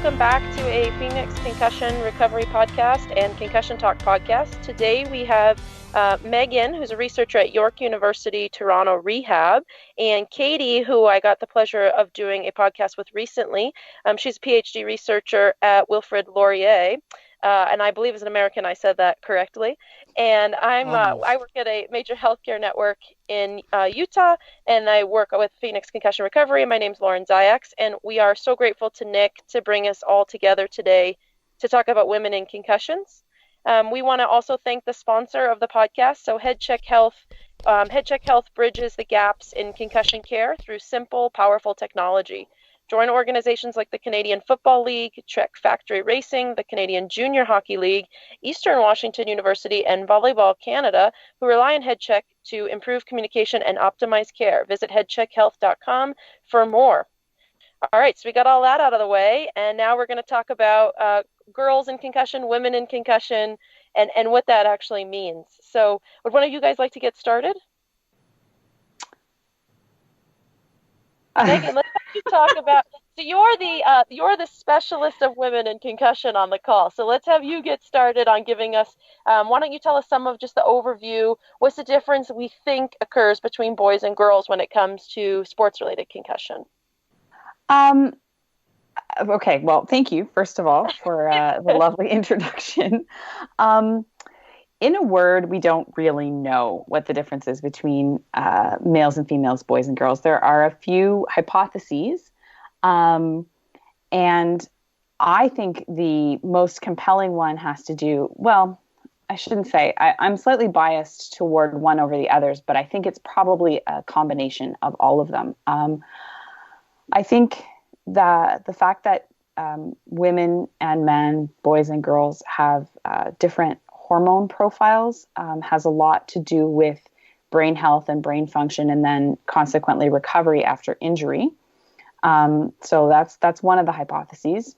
welcome back to a Phoenix Concussion Recovery Podcast and Concussion Talk Podcast. Today we have Meaghan, who's a researcher at York University, Toronto Rehab, and Katie, who I got the pleasure of doing a podcast with recently. She's a PhD researcher at Wilfrid Laurier, and I believe as an American I said that correctly. And I work at a major healthcare network in Utah, and I work with Phoenix Concussion Recovery. My name's Lauren Ziaks, and we are so grateful to Nick to bring us all together today to talk about women in concussions. We want to also thank the sponsor of the podcast, so HeadCheck Health. HeadCheck Health bridges the gaps in concussion care through simple, powerful technology. Join organizations like the Canadian Football League, Trek Factory Racing, the Canadian Junior Hockey League, Eastern Washington University, and Volleyball Canada, who rely on HeadCheck to improve communication and optimize care. Visit headcheckhealth.com for more. All right, so we got all that out of the way, and now we're going to talk about girls in concussion, women in concussion, and what that actually means. So would one of you guys like to get started? Meaghan, let's have you talk about. So you're the specialist of women in concussion on the call. So let's have you get started on giving us. Why don't you tell us some of just the overview? What's the difference we think occurs between boys and girls when it comes to sports-related concussion? Okay. Well, thank you first of all for the lovely introduction. In a word, we don't really know what the difference is between males and females, boys and girls. There are a few hypotheses, and I think the most compelling one has to do, well, I shouldn't say, I'm slightly biased toward one over the others, but I think it's probably a combination of all of them. I think that the fact that women and men, boys and girls have different hormone profiles has a lot to do with brain health and brain function, and then consequently recovery after injury. So that's one of the hypotheses.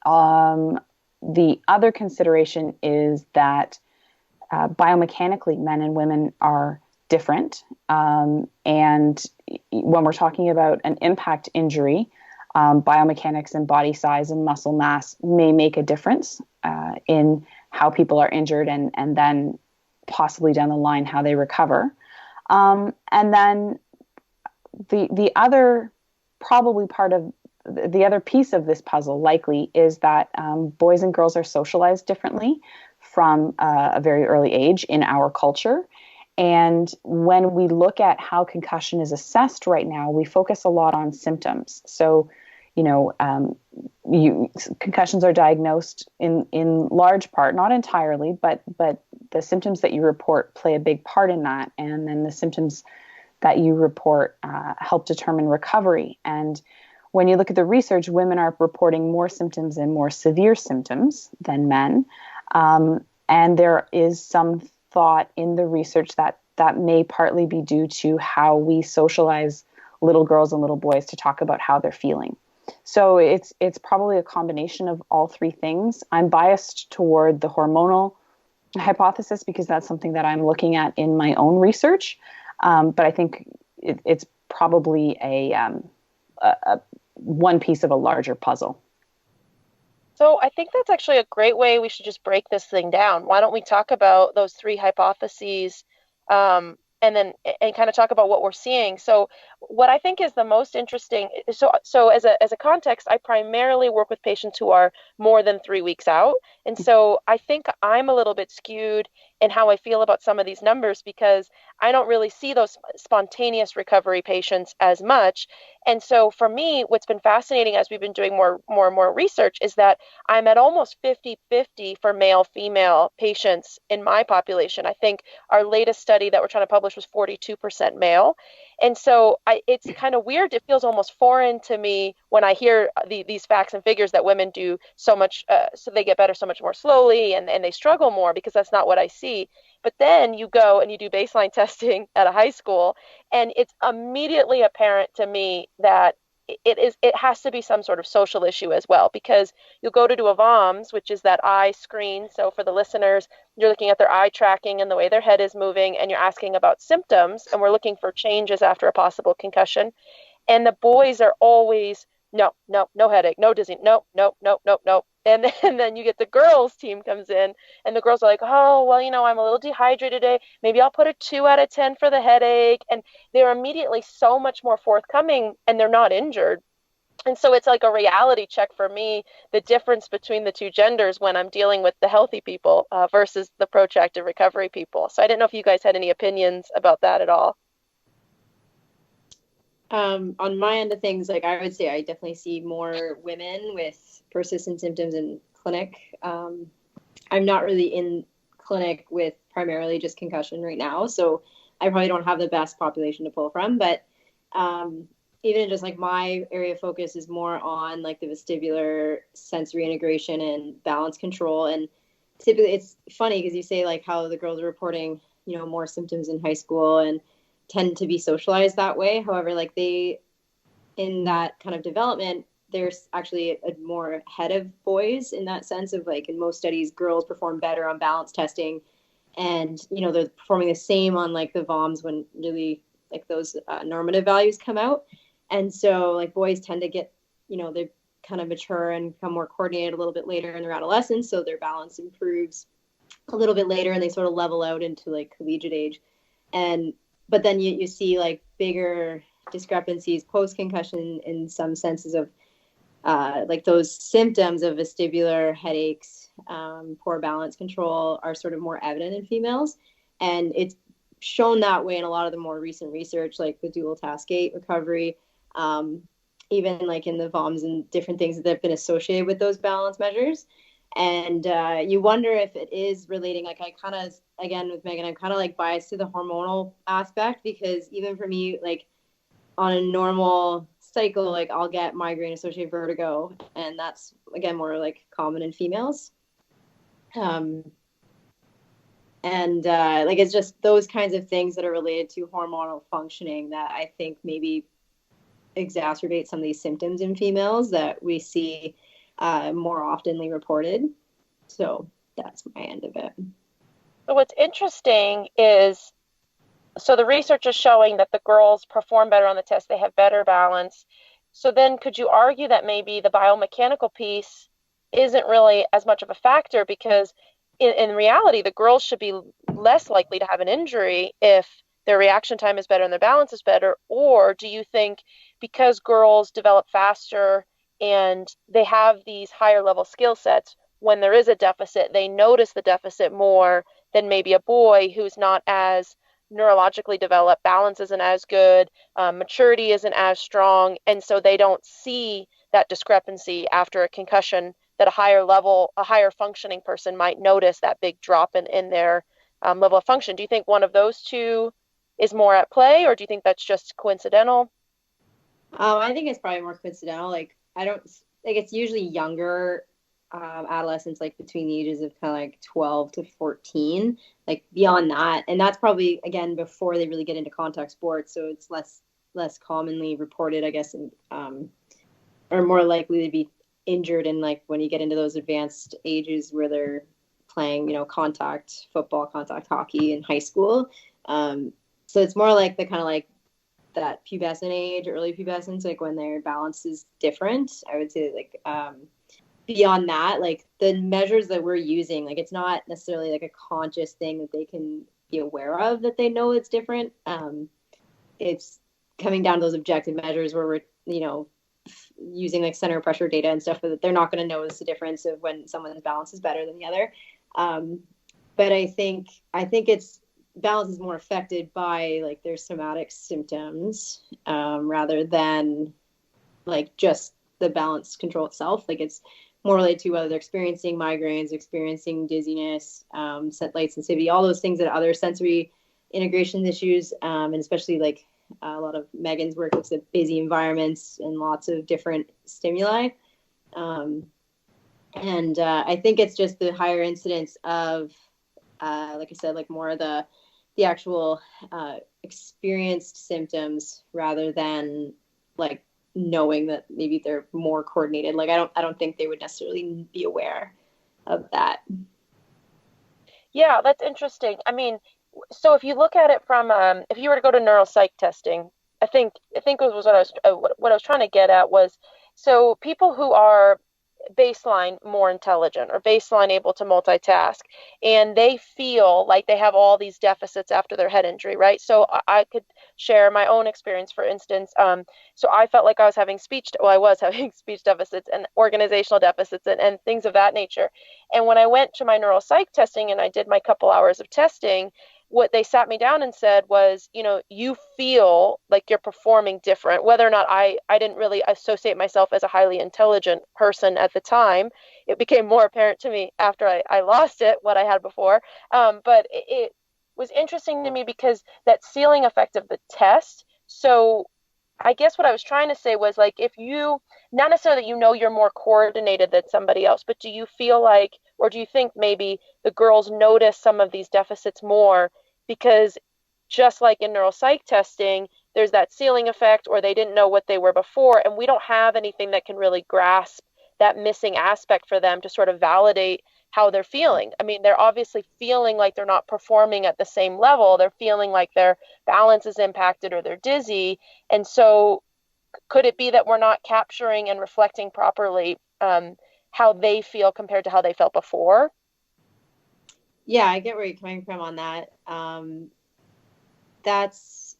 The other consideration is that biomechanically men and women are different. And when we're talking about an impact injury, biomechanics and body size and muscle mass may make a difference in how people are injured and then possibly down the line how they recover. And then the other probably part of the other piece of this puzzle likely is that boys and girls are socialized differently from a very early age in our culture. And when we look at how concussion is assessed right now, we focus a lot on symptoms. So, concussions are diagnosed in large part, not entirely, but the symptoms that you report play a big part in that. And then the symptoms that you report help determine recovery. And when you look at the research, women are reporting more symptoms and more severe symptoms than men. And there is some thought in the research that may partly be due to how we socialize little girls and little boys to talk about how they're feeling. So it's probably a combination of all three things. I'm biased toward the hormonal hypothesis because that's something that I'm looking at in my own research. But I think it's probably a one piece of a larger puzzle. So I think that's actually a great way we should just break this thing down. Why don't we talk about those three hypotheses and kind of talk about what we're seeing. So what I think is the most interesting, so as a context, I primarily work with patients who are more than 3 weeks out. And so I think I'm a little bit skewed in how I feel about some of these numbers because I don't really see those spontaneous recovery patients as much. And so for me, what's been fascinating as we've been doing more and more research is that I'm at almost 50-50 for male-female patients in my population. I think our latest study that we're trying to publish was 42% male. And so it's kind of weird. It feels almost foreign to me when I hear these facts and figures that women do so much, so they get better so much more slowly and they struggle more because that's not what I see. But then you go and you do baseline testing at a high school, and it's immediately apparent to me that it has to be some sort of social issue as well, because you'll go to do a VOMS, which is that eye screen. So for the listeners, you're looking at their eye tracking and the way their head is moving, and you're asking about symptoms, and we're looking for changes after a possible concussion. And the boys are always no headache, no dizzy, nope. And then you get the girls team comes in, and the girls are like, oh, well, I'm a little dehydrated today. Maybe I'll put a 2 out of 10 for the headache. And they're immediately so much more forthcoming, and they're not injured. And so it's like a reality check for me, the difference between the two genders when I'm dealing with the healthy people versus the protracted recovery people. So I didn't know if you guys had any opinions about that at all. On my end of things, like I would say I definitely see more women with persistent symptoms in clinic. I'm not really in clinic with primarily just concussion right now, so I probably don't have the best population to pull from, but even just like my area of focus is more on like the vestibular sensory integration and balance control. And typically it's funny because you say like how the girls are reporting, more symptoms in high school and tend to be socialized that way. However, like they, in that kind of development, there's actually a more ahead of boys in that sense of like, in most studies, girls perform better on balance testing, and, they're performing the same on like the VOMs when really like those normative values come out. And so like boys tend to get, they kind of mature and become more coordinated a little bit later in their adolescence. So their balance improves a little bit later and they sort of level out into like collegiate age. But then you see like bigger discrepancies post-concussion in some senses of like those symptoms of vestibular headaches, poor balance control are sort of more evident in females. And it's shown that way in a lot of the more recent research, like the dual task gait recovery, even like in the VOMs and different things that have been associated with those balance measures. And you wonder if it is relating, like I kind of, again, with Meaghan, I'm kind of like biased to the hormonal aspect, because even for me, like on a normal cycle, like I'll get migraine associated vertigo, and that's again more like common in females. Like it's just those kinds of things that are related to hormonal functioning that I think maybe exacerbate some of these symptoms in females that we see more oftenly reported. So that's my end of it. So what's interesting is, so the research is showing that the girls perform better on the test, they have better balance. So then could you argue that maybe the biomechanical piece isn't really as much of a factor, because in reality, the girls should be less likely to have an injury if their reaction time is better and their balance is better? Or do you think because girls develop faster and they have these higher level skill sets, when there is a deficit, they notice the deficit more than maybe a boy who's not as neurologically developed, balance isn't as good, maturity isn't as strong, and so they don't see that discrepancy after a concussion that a higher functioning person might notice that big drop in their level of function? Do you think one of those two is more at play, or do you think that's just coincidental? I think it's probably more coincidental. Like I don't like, it's usually younger adolescents, like between the ages of kind of like 12 to 14, like beyond that. And that's probably, again, before they really get into contact sports. So it's less commonly reported, I guess, and or more likely to be injured in like when you get into those advanced ages where they're playing, contact football, contact hockey in high school. So it's more like the kind of like that pubescent age, early pubescence, like when their balance is different. I would say like beyond that, like the measures that we're using, like it's not necessarily like a conscious thing that they can be aware of that they know it's different. It's coming down to those objective measures where we're, using like center pressure data and stuff, that they're not going to notice the difference of when someone's balance is better than the other. But I think it's balance is more affected by like their somatic symptoms rather than like just the balance control itself. Like it's more related to whether they're experiencing migraines, experiencing dizziness, light sensitivity, all those things that other sensory integration issues, and especially like a lot of Meaghan's work looks at busy environments and lots of different stimuli. I think it's just the higher incidence of, like I said, like more of the actual experienced symptoms rather than like knowing that maybe they're more coordinated. Like I don't think they would necessarily be aware of that. Yeah, that's interesting. I mean, so if you look at it from, if you were to go to neuropsych testing, I think it was what I was trying to get at was, So people who are baseline more intelligent or baseline able to multitask, and they feel like they have all these deficits after their head injury, right? So I could share my own experience, for instance. So I felt like I was having I was having speech deficits and organizational deficits and things of that nature. And when I went to my neuropsych testing and I did my couple hours of testing, what they sat me down and said was, you feel like you're performing different, whether or not I didn't really associate myself as a highly intelligent person at the time. It became more apparent to me after I lost it, what I had before. But it was interesting to me because that ceiling effect of the test. So I guess what I was trying to say was, like, if you, not necessarily that you're more coordinated than somebody else, but do you feel like, or do you think maybe the girls notice some of these deficits more because just like in neuropsych testing, there's that ceiling effect, or they didn't know what they were before, and we don't have anything that can really grasp that missing aspect for them to sort of validate how they're feeling. I mean, they're obviously feeling like they're not performing at the same level. They're feeling like their balance is impacted or they're dizzy. And so could it be that we're not capturing and reflecting properly how they feel compared to how they felt before? Yeah, I get where you're coming from on that. That's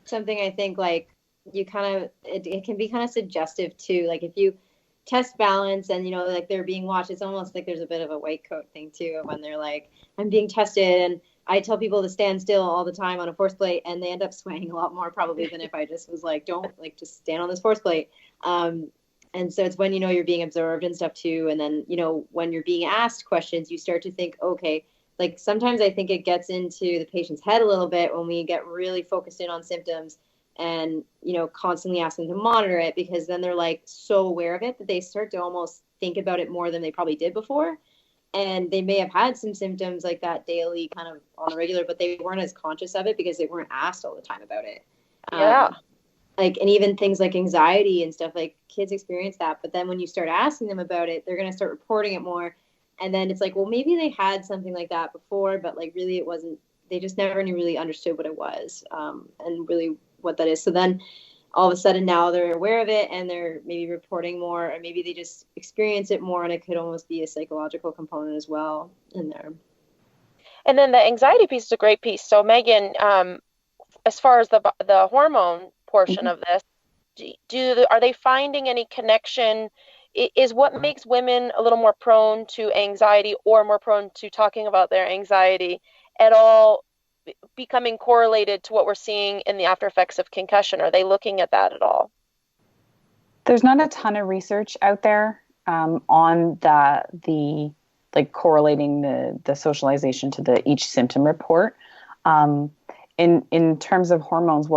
something I think, like, you kind of, it can be kind of suggestive too. Like, if you test balance and, like, they're being watched, it's almost like there's a bit of a white coat thing too, when they're like, I'm being tested, and I tell people to stand still all the time on a force plate, and they end up swaying a lot more probably than if I just was like, don't, like, just stand on this force plate. And so it's when, you're being observed and stuff too. And then, when you're being asked questions, you start to think, okay, like, sometimes I think it gets into the patient's head a little bit when we get really focused in on symptoms and, constantly ask them to monitor it, because then they're, like, so aware of it that they start to almost think about it more than they probably did before. And they may have had some symptoms like that daily, kind of on the regular, but they weren't as conscious of it because they weren't asked all the time about it. Yeah. Like, and even things like anxiety and stuff, like, kids experience that. But then when you start asking them about it, they're going to start reporting it more. And then it's like, well, maybe they had something like that before, but, like, really it wasn't, they just never really understood what it was, and really what that is. So then all of a sudden now they're aware of it and they're maybe reporting more, or maybe they just experience it more, and it could almost be a psychological component as well in there. And then the anxiety piece is a great piece. So Meaghan, as far as the hormone portion of this, are they finding any connection? Is what makes women a little more prone to anxiety or more prone to talking about their anxiety at all becoming correlated to what we're seeing in the after effects of concussion? Are they looking at that at all? There's not a ton of research out there on the like correlating the socialization to each symptom report. In terms of hormones,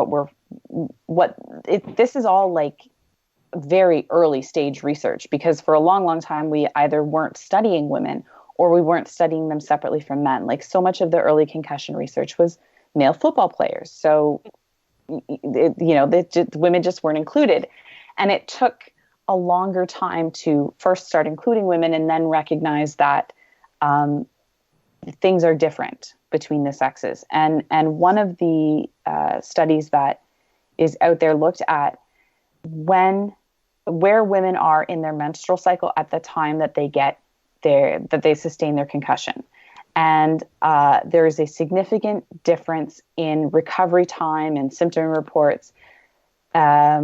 this is all like very early stage research, because for a long time we either weren't studying women or we weren't studying them separately from men. Like, so much of the early concussion research was male football players. So, women just weren't included. And it took a longer time to first start including women and then recognize that things are different between the sexes. And one of the studies that is out there looked at where women are in their menstrual cycle at the time that they sustain their concussion. And there is a significant difference in recovery time and symptom reports for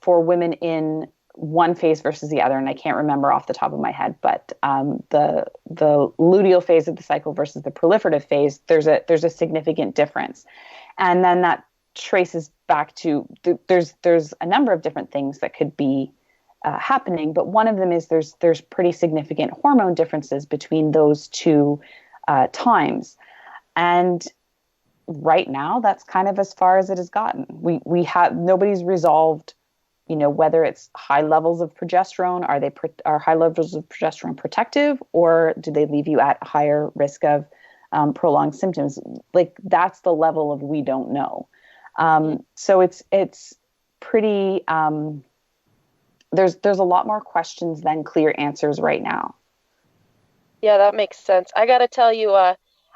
women in one phase versus the other. And I can't remember off the top of my head, but the luteal phase of the cycle versus the proliferative phase, there's a significant difference. And then that traces back to there's a number of different things that could be happening, but one of them is there's pretty significant hormone differences between those two times. And right now, that's kind of as far as it has gotten. We have nobody's resolved, whether it's high levels of progesterone. Are high levels of progesterone protective, or do they leave you at a higher risk of prolonged symptoms? Like, that's the level of we don't know. So it's pretty. There's a lot more questions than clear answers right now. Yeah, that makes sense. I got to tell you,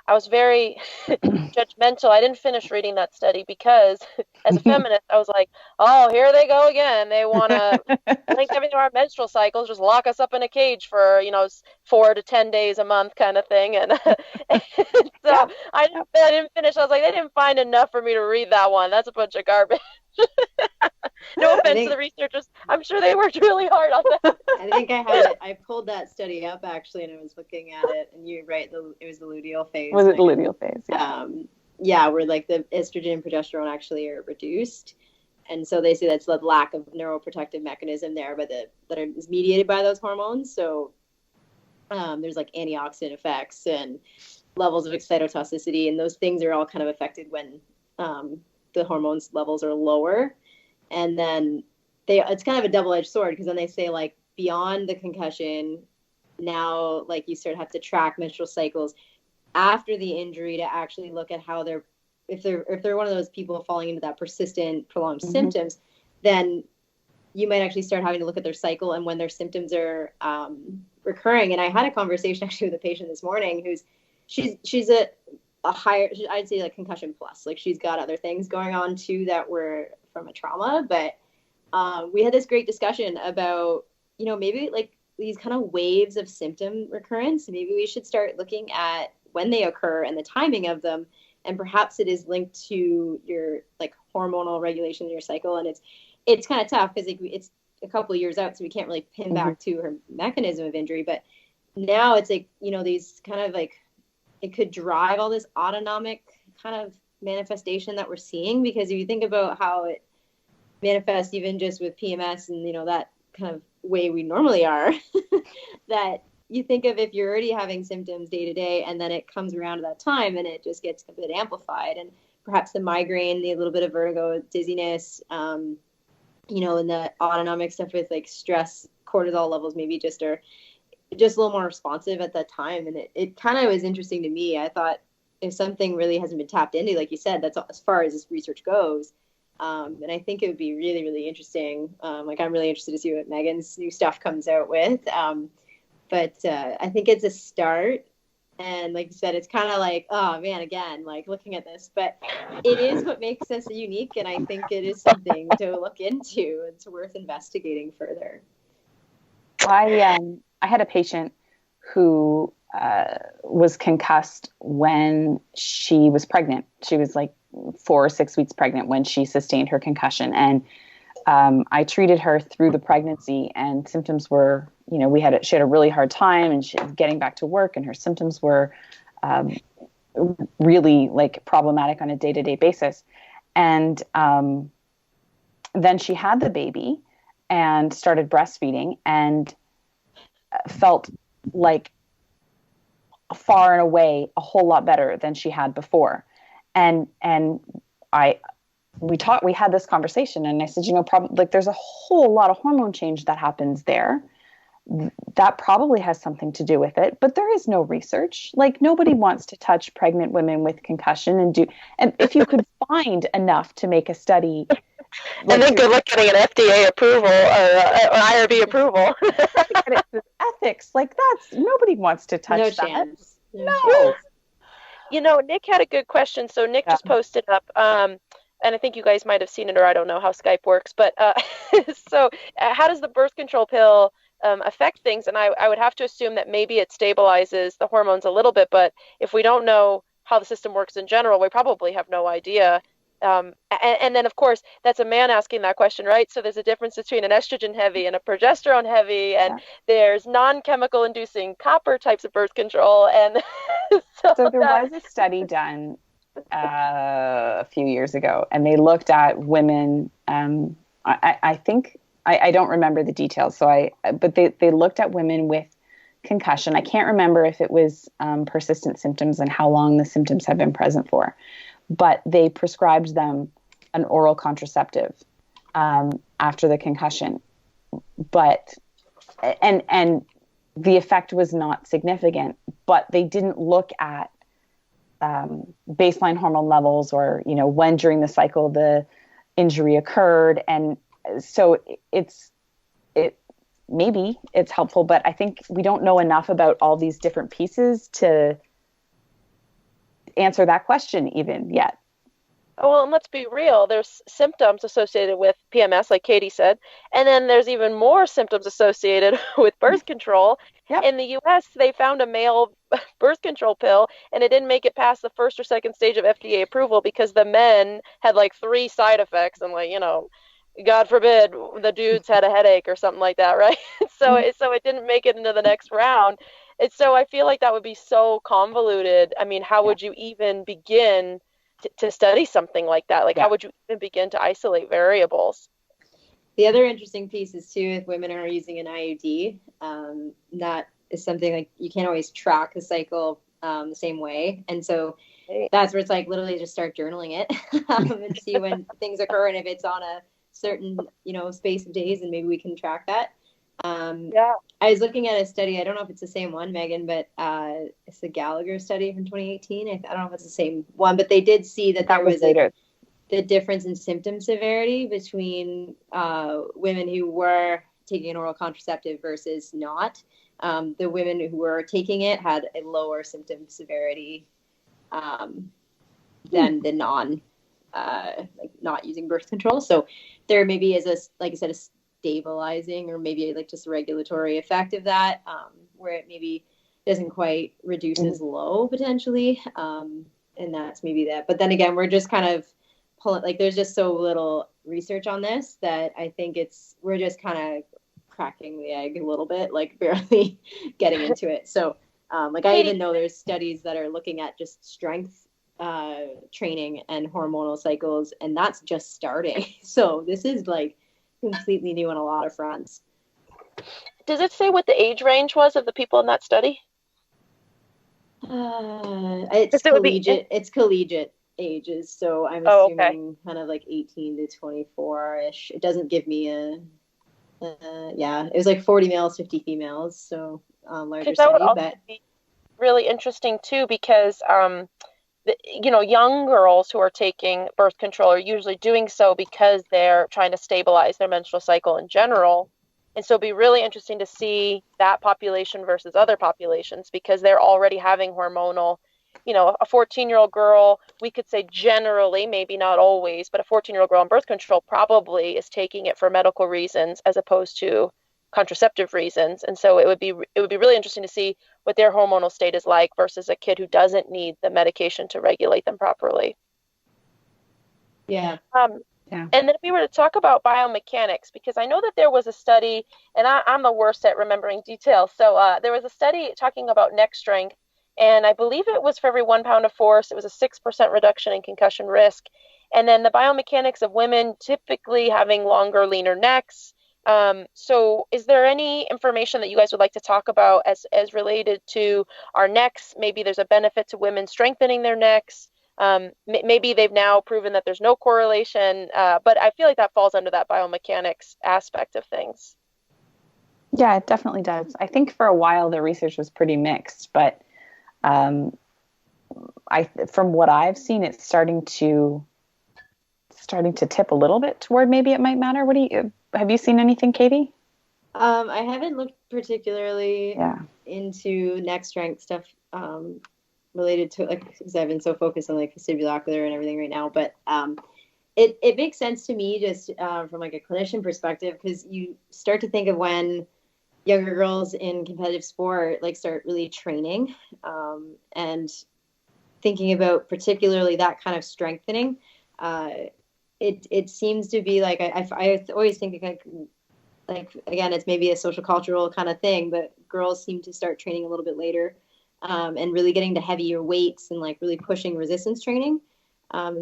I was very judgmental. I didn't finish reading that study because as a feminist, I was like, oh, here they go again. They want to link everything to our menstrual cycles, just lock us up in a cage for, 4 to 10 days a month kind of thing. And, and so I didn't finish. I was like, they didn't find enough for me to read that one. That's a bunch of garbage. No offense to the researchers. I'm sure they worked really hard on that. I think I pulled that study up actually, and I was looking at it, and you're right, it was the luteal phase. Was it the luteal phase? Yeah. Where like the estrogen and progesterone actually are reduced. And so they say that's the lack of neuroprotective mechanism there, but that is mediated by those hormones. So there's like antioxidant effects and levels of excitotoxicity, and those things are all kind of affected when the hormones levels are lower. And then it's kind of a double-edged sword, because then they say like beyond the concussion, now like you sort of have to track menstrual cycles after the injury to actually look at how if they're one of those people falling into that persistent prolonged symptoms, then you might actually start having to look at their cycle and when their symptoms are recurring. And I had a conversation actually with a patient this morning she's a higher, I'd say like concussion plus, like she's got other things going on too that were from a trauma, but we had this great discussion about, maybe like these kind of waves of symptom recurrence. Maybe we should start looking at when they occur and the timing of them, and perhaps it is linked to your like hormonal regulation in your cycle. And it's kind of tough because it's a couple of years out, so we can't really pin back to her mechanism of injury. But now it's like, these kind of like, it could drive all this autonomic kind of manifestation that we're seeing, because if you think about how it manifests even just with PMS and, that kind of way we normally are, that you think of if you're already having symptoms day to day, and then it comes around to that time and it just gets a bit amplified, and perhaps the migraine, the little bit of vertigo, dizziness, and the autonomic stuff with like stress, cortisol levels maybe just are just a little more responsive at that time. And it kind of was interesting to me. I thought if something really hasn't been tapped into, like you said, that's as far as this research goes. And I think it would be really, really interesting. Like I'm really interested to see what Meaghan's new stuff comes out with. But I think it's a start. And like you said, it's kind of like, oh man, again, like looking at this, but it is what makes us unique. And I think it is something to look into. It's worth investigating further. I had a patient who was concussed when she was pregnant. She was like 4 or 6 weeks pregnant when she sustained her concussion. And I treated her through the pregnancy, and symptoms were, she had a really hard time, and she was getting back to work, and her symptoms were really like problematic on a day-to-day basis. And then she had the baby and started breastfeeding, and felt like far and away a whole lot better than she had before. And we had this conversation, and I said, probably like there's a whole lot of hormone change that happens there. That probably has something to do with it, but there is no research. Like nobody wants to touch pregnant women with concussion and if you could find enough to make a study. And then good luck getting an FDA approval or IRB approval. Ethics, like nobody wants to touch that. Chance. No. Nick had a good question. So Nick just posted up, and I think you guys might have seen it, or I don't know how Skype works, but so how does the birth control pill affect things? And I would have to assume that maybe it stabilizes the hormones a little bit, but if we don't know how the system works in general, we probably have no idea. And then, of course, that's a man asking that question, right? So there's a difference between an estrogen heavy and a progesterone heavy, and there's non-chemical inducing copper types of birth control. And so there was a study done a few years ago, and they looked at women. I think I don't remember the details. But they looked at women with concussion. I can't remember if it was persistent symptoms and how long the symptoms have been present for. But they prescribed them an oral contraceptive after the concussion. But and the effect was not significant. But they didn't look at baseline hormone levels or when during the cycle the injury occurred. And so maybe it's helpful, but I think we don't know enough about all these different pieces to answer that question even yet. Oh, well, and let's be real. There's symptoms associated with PMS, like Katie said, and then there's even more symptoms associated with birth control. Yep. In the US, they found a male birth control pill, and it didn't make it past the first or second stage of FDA approval because the men had like 3 side effects, and like, God forbid the dudes had a headache or something like that, right? So it didn't make it into the next round. And so I feel like that would be so convoluted. I mean, how would you even begin to study something like that? Like, how would you even begin to isolate variables? The other interesting piece is too, if women are using an IUD, that is something like you can't always track the cycle the same way. And so that's where it's like literally just start journaling it and see when things occur. And if it's on a certain, space of days, and maybe we can track that. I was looking at a study. I don't know if it's the same one, Meaghan, but it's the Gallagher study from 2018. I don't know if it's the same one, but they did see that there was the difference in symptom severity between women who were taking an oral contraceptive versus not. The women who were taking it had a lower symptom severity than the not using birth control. So there maybe is like I said, a stabilizing or maybe like just a regulatory effect of that, where it maybe doesn't quite reduce as low potentially. And that's maybe that. But then again, we're just kind of pulling, like there's just so little research on this that I think we're just kind of cracking the egg a little bit, like barely getting into it. So I even know there's studies that are looking at just strength training and hormonal cycles, and that's just starting. So this is like completely new on a lot of fronts. Does it say what the age range was of the people in that study? It's collegiate. It's collegiate ages, so I'm assuming kind of like 18 to 24-ish. It doesn't give me it was like 40 males, 50 females, so larger that would study. Also be really interesting too, because young girls who are taking birth control are usually doing so because they're trying to stabilize their menstrual cycle in general. And so it'd be really interesting to see that population versus other populations, because they're already having hormonal, a 14-year-old girl, we could say generally, maybe not always, but a 14-year-old girl on birth control probably is taking it for medical reasons as opposed to contraceptive reasons. And so it would be really interesting to see what their hormonal state is like versus a kid who doesn't need the medication to regulate them properly. Yeah. And then if we were to talk about biomechanics, because I know that there was a study, and I'm the worst at remembering details. So there was a study talking about neck strength, and I believe it was for every 1 pound of force, it was a 6% reduction in concussion risk. And then the biomechanics of women typically having longer, leaner necks. So is there any information that you guys would like to talk about as related to our necks? Maybe there's a benefit to women strengthening their necks. Maybe they've now proven that there's no correlation, but I feel like that falls under that biomechanics aspect of things. Yeah, it definitely does. I think for a while the research was pretty mixed, but from what I've seen, it's starting to tip a little bit toward maybe it might matter. Have you seen anything, Katie? I haven't looked particularly into neck strength stuff related to, because I've been so focused on vestibulocular and everything right now. But it makes sense to me just from a clinician perspective, because you start to think of when younger girls in competitive sport start really training and thinking about particularly that kind of strengthening. It seems to be I always think again, it's maybe a social cultural kind of thing, but girls seem to start training a little bit later and really getting to heavier weights and really pushing resistance training.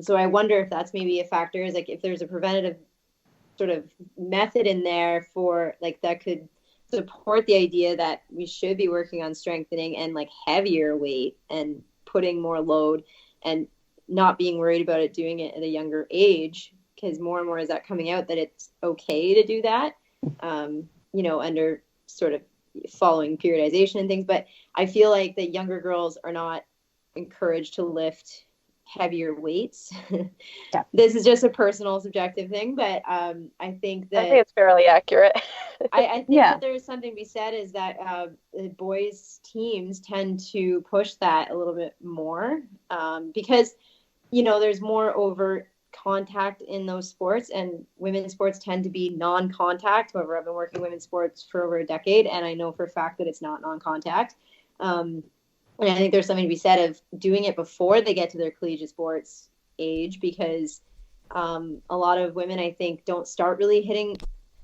So I wonder if that's maybe a factor, is if there's a preventative sort of method in there for that could support the idea that we should be working on strengthening and heavier weight and putting more load and not being worried about it doing it at a younger age, because more and more is that coming out that it's okay to do that, under sort of following periodization and things. But I feel like the younger girls are not encouraged to lift heavier weights. Yeah. This is just a personal subjective thing, but I think it's fairly accurate. I think that there's something to be said is that boys teams tend to push that a little bit more because, there's more overt contact in those sports, and women's sports tend to be non-contact. However, I've been working women's sports for over a decade, and I know for a fact that it's not non-contact. And I think there's something to be said of doing it before they get to their collegiate sports age, because a lot of women, I think, don't start really hitting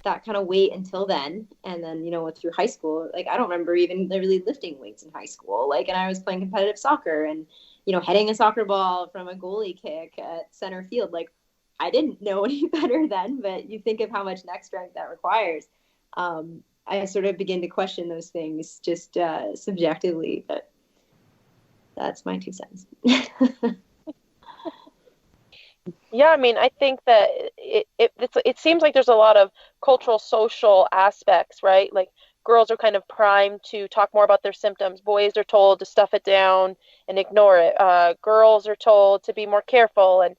that kind of weight until then. And then, through high school, like, I don't remember even really lifting weights in high school. Like, and I was playing competitive soccer and, heading a soccer ball from a goalie kick at center field. Like, I didn't know any better then, but you think of how much neck strength that requires. I sort of begin to question those things just subjectively, but that's my 2 cents. Yeah, I mean, I think that it seems like there's a lot of cultural, social aspects, right? Like, girls are kind of primed to talk more about their symptoms. Boys are told to stuff it down and ignore it. Girls are told to be more careful and,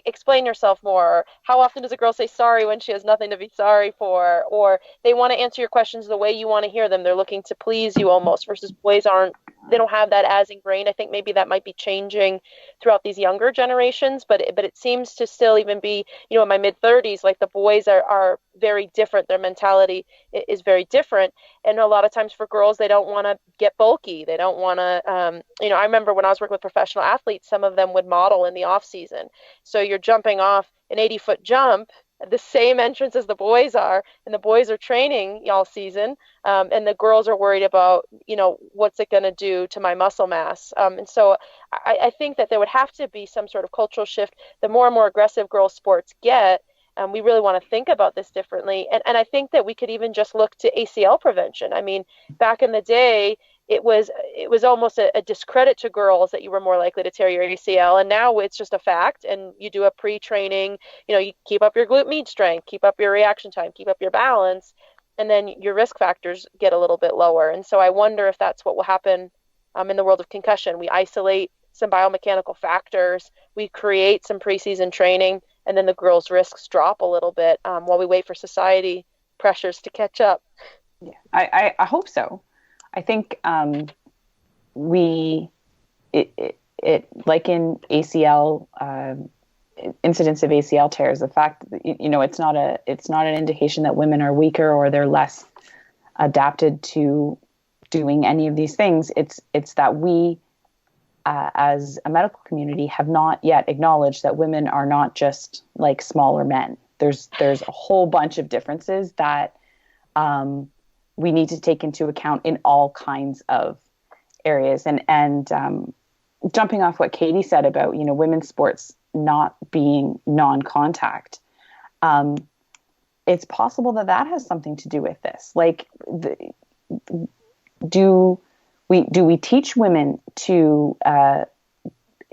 explain yourself more. How often does a girl say sorry when she has nothing to be sorry for? Or they want to answer your questions the way you want to hear them. They're looking to please you almost, versus boys they don't have that as ingrained. I think maybe that might be changing throughout these younger generations, but it seems to still even be, in my mid-30s, like the boys are very different. Their mentality is very different. And a lot of times for girls, they don't want to get bulky. They don't want to, I remember when I was working with professional athletes, some of them would model in the off season. So you're jumping off an 80-foot jump, the same entrance as the boys are, and the boys are training all season, and the girls are worried about, what's it going to do to my muscle mass? And so I think that there would have to be some sort of cultural shift. The more and more aggressive girls sports get, we really want to think about this differently. And I think that we could even just look to ACL prevention. I mean, back in the day, it was almost a discredit to girls that you were more likely to tear your ACL. And now it's just a fact. And you do a pre-training, you keep up your glute med strength, keep up your reaction time, keep up your balance, and then your risk factors get a little bit lower. And so I wonder if that's what will happen in the world of concussion. We isolate some biomechanical factors, we create some preseason training, and then the girls' risks drop a little bit while we wait for society pressures to catch up. Yeah, I hope so. I think like in ACL incidents of ACL tears, the fact that it's not an indication that women are weaker or they're less adapted to doing any of these things. It's that we as a medical community have not yet acknowledged that women are not just like smaller men. There's a whole bunch of differences that we need to take into account in all kinds of areas. And jumping off what Katie said about, women's sports not being non-contact, it's possible that has something to do with this. Like, do we teach women to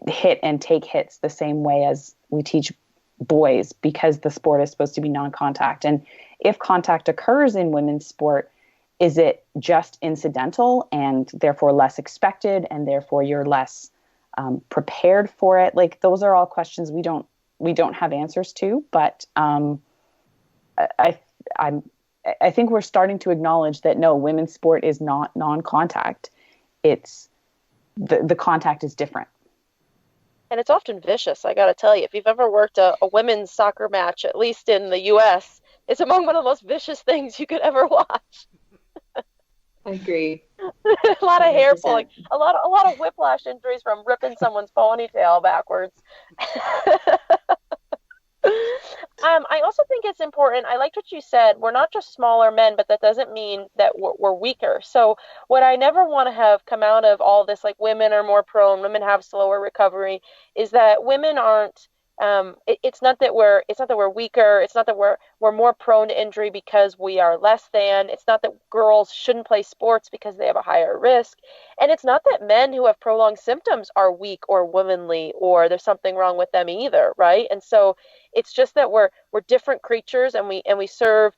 hit and take hits the same way as we teach boys, because the sport is supposed to be non-contact? And if contact occurs in women's sport, is it just incidental and therefore less expected, and therefore you're less prepared for it? Like, those are all questions we don't have answers to. But I think we're starting to acknowledge that no, women's sport is not non-contact. It's the contact is different. And it's often vicious, I got to tell you. If you've ever worked a women's soccer match, at least in the U.S., it's among one of the most vicious things you could ever watch. I agree. A lot of hair pulling, a lot of whiplash injuries from ripping someone's ponytail backwards. I also think it's important. I liked what you said. We're not just smaller men, but that doesn't mean that we're weaker. So what I never want to have come out of all this, like women are more prone, women have slower recovery, is that women aren't. It's not that we're weaker. It's not that we're more prone to injury because we are less than. It's not that girls shouldn't play sports because they have a higher risk. And it's not that men who have prolonged symptoms are weak or womanly or there's something wrong with them either, right? And so it's just that we're different creatures, and we serve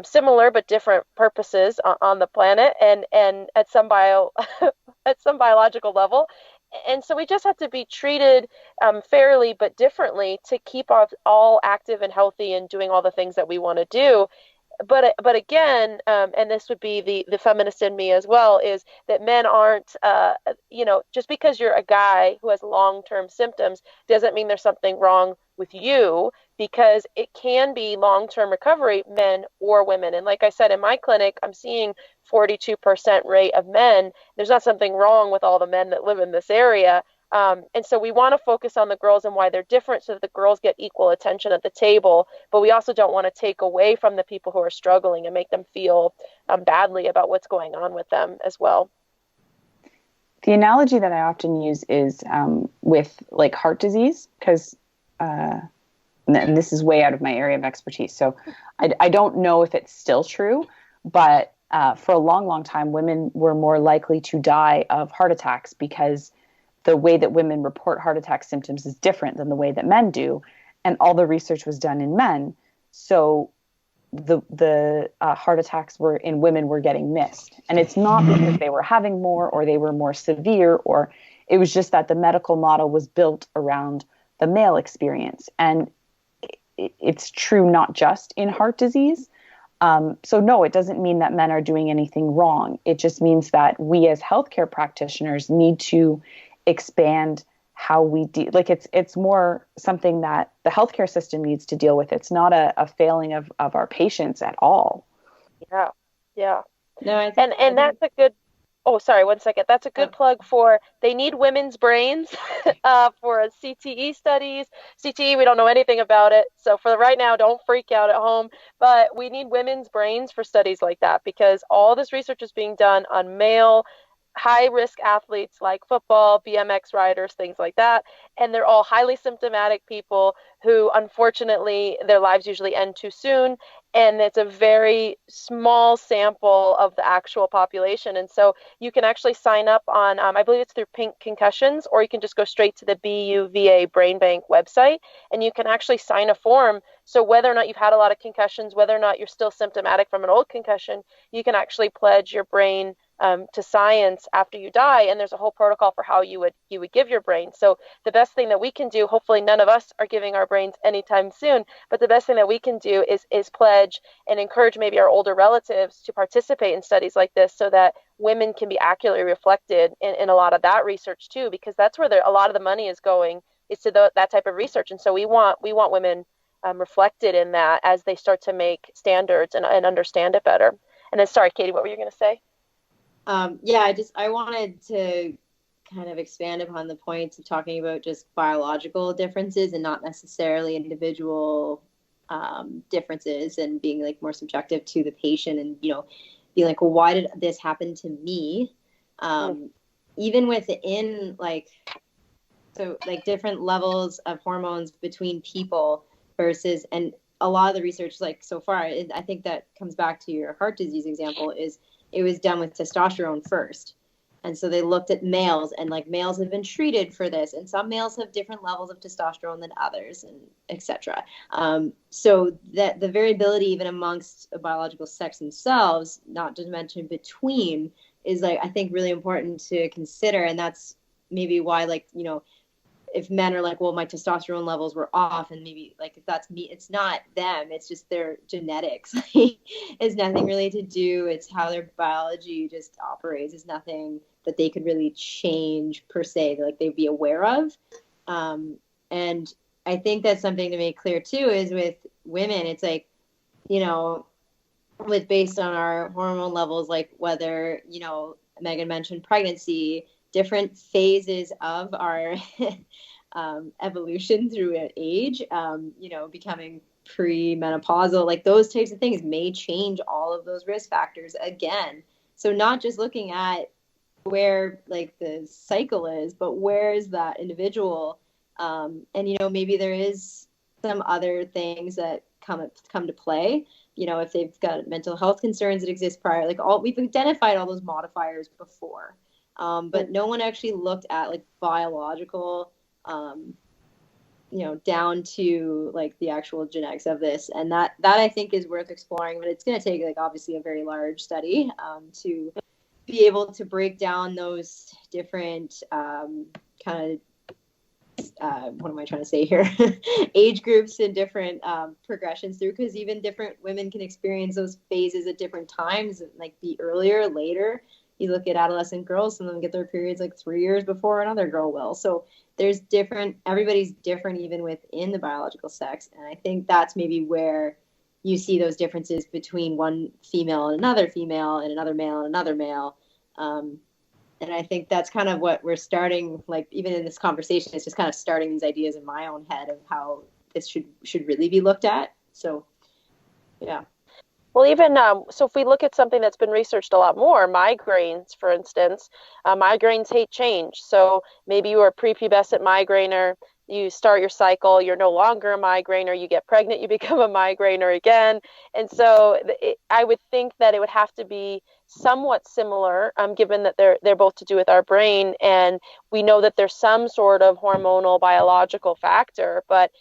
similar but different purposes on the planet and at some biological level. And so we just have to be treated fairly but differently to keep us all active and healthy and doing all the things that we want to do. But again, and this would be the feminist in me as well, is that men aren't, just because you're a guy who has long-term symptoms doesn't mean there's something wrong with you, because it can be long-term recovery, men or women. And like I said, in my clinic, I'm seeing 42% rate of men. There's not something wrong with all the men that live in this area. And so we want to focus on the girls and why they're different so that the girls get equal attention at the table. But we also don't want to take away from the people who are struggling and make them feel badly about what's going on with them as well. The analogy that I often use is with like heart disease, because and this is way out of my area of expertise. So I don't know if it's still true, but for a long, long time, women were more likely to die of heart attacks because the way that women report heart attack symptoms is different than the way that men do. And all the research was done in men. So the heart attacks were in women were getting missed. And it's not because they were having more or they were more severe, or it was just that the medical model was built around the male experience. And it's true not just in heart disease. So no, it doesn't mean that men are doing anything wrong. It just means that we as healthcare practitioners need to expand how we it's more something that the healthcare system needs to deal with. It's not a failing of our patients at all. Yeah. No, and that's a good, oh, sorry, 1 second. That's a good plug for, they need women's brains for CTE studies. CTE, we don't know anything about it. So for right now, don't freak out at home. But we need women's brains for studies like that, because all this research is being done on male high-risk athletes like football, BMX riders, things like that. And they're all highly symptomatic people who, unfortunately, their lives usually end too soon. And it's a very small sample of the actual population. And so you can actually sign up on, I believe it's through Pink Concussions, or you can just go straight to the BUVA Brain Bank website, and you can actually sign a form. So whether or not you've had a lot of concussions, whether or not you're still symptomatic from an old concussion, you can actually pledge your brain to science after you die, and there's a whole protocol for how you would give your brain. So the best thing that we can do, hopefully none of us are giving our brains anytime soon, but the best thing that we can do is pledge and encourage maybe our older relatives to participate in studies like this, so that women can be accurately reflected in a lot of that research too, because that's where a lot of the money is going, is to that type of research. And so we want women reflected in that as they start to make standards and understand it better. And then, sorry, Katie, what were you going to say? I wanted to kind of expand upon the points of talking about just biological differences and not necessarily individual differences, and being like more subjective to the patient, and being like, well, why did this happen to me? Even within different levels of hormones between people versus, and a lot of the research so far, I think that comes back to your heart disease example, is it was done with testosterone first. And so they looked at males, and males have been treated for this, and some males have different levels of testosterone than others, and etc. So that the variability even amongst a biological sex themselves, not to mention between, is I think really important to consider. And that's maybe why if men are well, my testosterone levels were off, and maybe if that's me, it's not them, it's just their genetics. It's nothing really to do, it's how their biology just operates. It's nothing that they could really change per se, they'd be aware of. And I think that's something to make clear too, is with women, it's with based on our hormone levels, whether, Meaghan mentioned pregnancy, different phases of our evolution through age, becoming pre-menopausal, those types of things may change all of those risk factors again. So not just looking at where the cycle is, but where is that individual, and maybe there is some other things that come to play, if they've got mental health concerns that exist prior, we've identified all those modifiers before. But no one actually looked at biological, down to the actual genetics of this. And that I think is worth exploring, but it's going to take obviously a very large study to be able to break down those different kind of what am I trying to say here? Age groups and different progressions through, because even different women can experience those phases at different times, like be earlier, later. You look at adolescent girls, some of them get their periods like 3 years before another girl will. So there's everybody's different even within the biological sex. And I think that's maybe where you see those differences between one female and another female and another male and another male. And I think that's kind of what we're starting, like even in this conversation, it's just kind of starting these ideas in my own head of how this should really be looked at. So, yeah. Well, even so if we look at something that's been researched a lot more, migraines, for instance, migraines hate change. So maybe you are a prepubescent migrainer, you start your cycle, you're no longer a migrainer, you get pregnant, you become a migrainer again. And so I would think that it would have to be somewhat similar, given that they're both to do with our brain, and we know that there's some sort of hormonal biological factor. But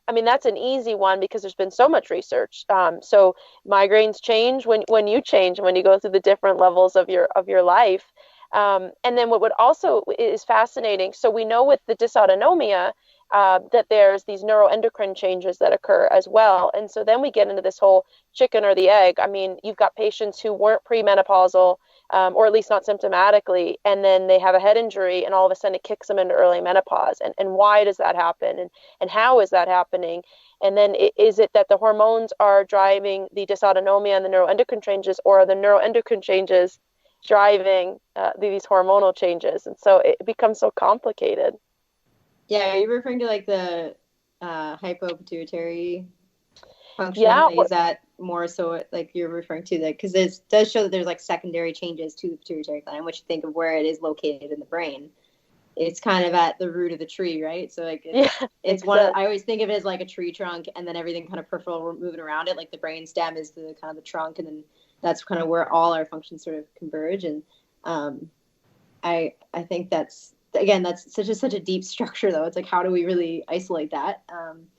I mean, that's an easy one because there's been so much research. So migraines change when you change, when you go through the different levels of your life. And then what would also is fascinating. So we know with the dysautonomia that there's these neuroendocrine changes that occur as well. And so then we get into this whole chicken or the egg. I mean, you've got patients who weren't premenopausal, or at least not symptomatically, and then they have a head injury and all of a sudden it kicks them into early menopause. And why does that happen? And how is that happening? And then is it that the hormones are driving the dysautonomia and the neuroendocrine changes, or are the neuroendocrine changes driving these hormonal changes? And so it becomes so complicated. Yeah, are you referring to like the hypopituitary function? Yeah. Like, is that more so like you're referring to that? Because it does show that there's like secondary changes to the pituitary gland, which you think of where it is located in the brain. It's kind of at the root of the tree, right? So like it's one of, I always think of it as like a tree trunk, and then everything kind of peripheral moving around it. Like the brain stem is the kind of the trunk, and then that's kind of where all our functions sort of converge. And I think that's, again, that's such a deep structure, though. It's like, how do we really isolate that?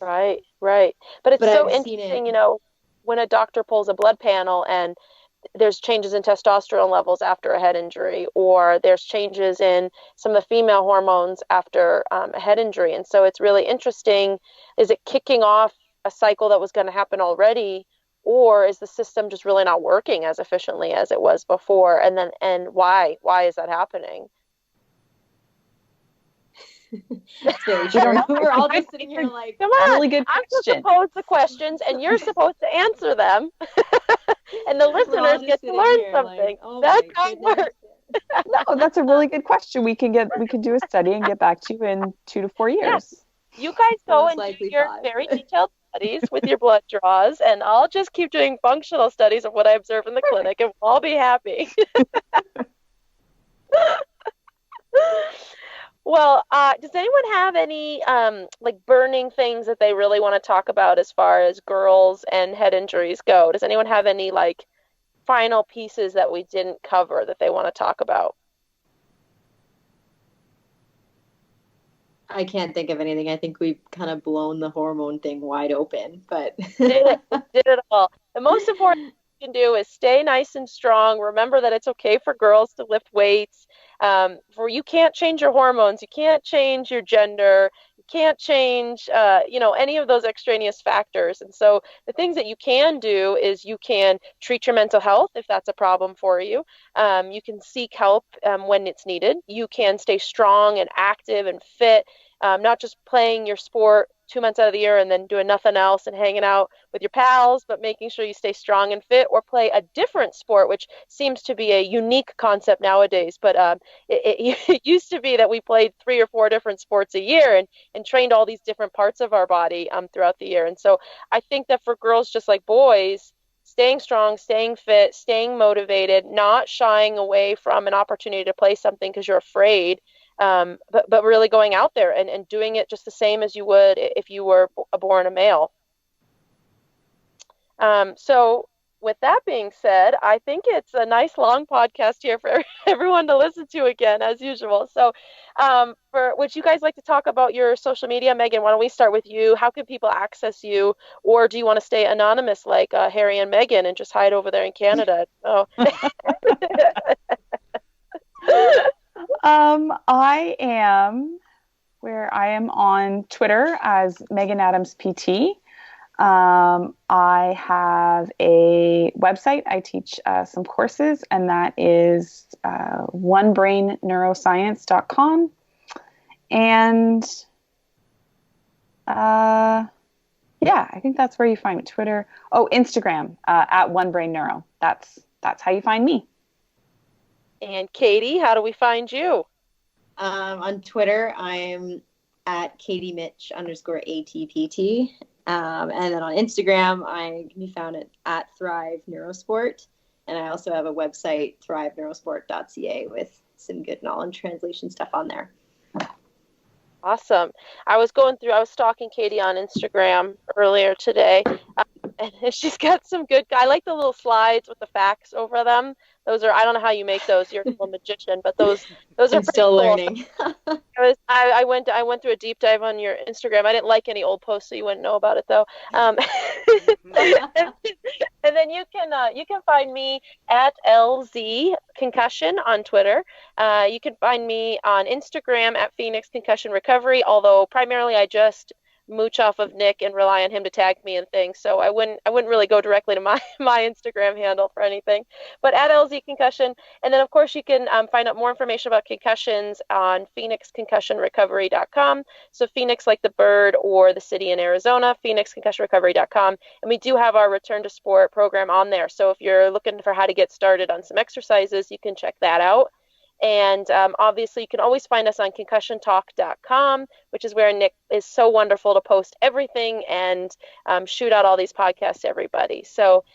Right. But it's so interesting, you know, when a doctor pulls a blood panel and there's changes in testosterone levels after a head injury, or there's changes in some of the female hormones after a head injury. And so it's really interesting. Is it kicking off a cycle that was going to happen already, or is the system just really not working as efficiently as it was before? And why is that happening? That's very true. We're all just sitting here like, come on, really good question. I'm supposed to pose the questions and you're supposed to answer them. And the listeners get to learn something. Like, oh, that's how it works. No, that's a really good question. We can do a study and get back to you in 2 to 4 years. Yes. You guys go and do your very detailed studies with your blood draws, and I'll just keep doing functional studies of what I observe in the clinic, and we'll all be happy. Well, does anyone have any like burning things that they really want to talk about as far as girls and head injuries go? Does anyone have any like final pieces that we didn't cover that they want to talk about? I can't think of anything. I think we've kind of blown the hormone thing wide open, but did it all. The most important thing you can do is stay nice and strong. Remember that it's okay for girls to lift weights. For you can't change your hormones, you can't change your gender, you can't change any of those extraneous factors. And so the things that you can do is you can treat your mental health if that's a problem for you. You can seek help when it's needed. You can stay strong and active and fit, not just playing your sport 2 months out of the year and then doing nothing else and hanging out with your pals, but making sure you stay strong and fit, or play a different sport, which seems to be a unique concept nowadays. But it used to be that we played 3 or 4 different sports a year and trained all these different parts of our body throughout the year. And so I think that for girls, just like boys, staying strong, staying fit, staying motivated, not shying away from an opportunity to play something because you're afraid, but really going out there and doing it just the same as you would if you were born a male. So with that being said, I think it's a nice long podcast here for everyone to listen to again, as usual. So would you guys like to talk about your social media? Meaghan, why don't we start with you? How can people access you? Or do you want to stay anonymous like Harry and Meaghan and just hide over there in Canada? Oh. I am on Twitter as Meaghan Adams PT. I have a website. I teach some courses, and that is onebrainneuroscience.com. And I think that's where you find me. Twitter. Oh, Instagram at onebrainneuro. That's how you find me. And Katie, how do we find you? On Twitter, I'm at KatieMitch_ATPT. And then on Instagram, I can be found at Thrive Neurosport. And I also have a website, thriveneurosport.ca, with some good knowledge translation stuff on there. Awesome. I was stalking Katie on Instagram earlier today, and she's got some good, I like the little slides with the facts over them. Those are, I don't know how you make those. You're a little magician, but those are pretty still cool. learning. I went through a deep dive on your Instagram. I didn't like any old posts, so you wouldn't know about it though. And then you can find me at LZ Concussion on Twitter. You can find me on Instagram at Phoenix Concussion Recovery, although primarily I just mooch off of Nick and rely on him to tag me and things. So I wouldn't really go directly to my Instagram handle for anything, but at LZ Concussion. And then of course you can find out more information about concussions on phoenixconcussionrecovery.com. So Phoenix like the bird or the city in Arizona, phoenixconcussionrecovery.com. And we do have our return to sport program on there. So if you're looking for how to get started on some exercises, you can check that out. And obviously, you can always find us on concussiontalk.com, which is where Nick is so wonderful to post everything and shoot out all these podcasts to everybody. So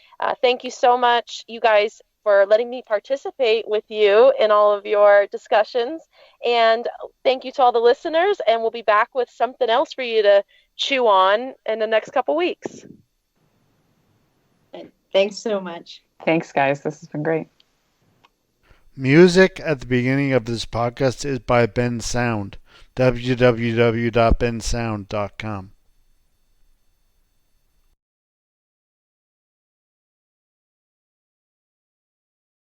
thank you so much, you guys, for letting me participate with you in all of your discussions. And thank you to all the listeners. And we'll be back with something else for you to chew on in the next couple weeks. Thanks so much. Thanks, guys. This has been great. Music at the beginning of this podcast is by Ben Sound, www.bensound.com.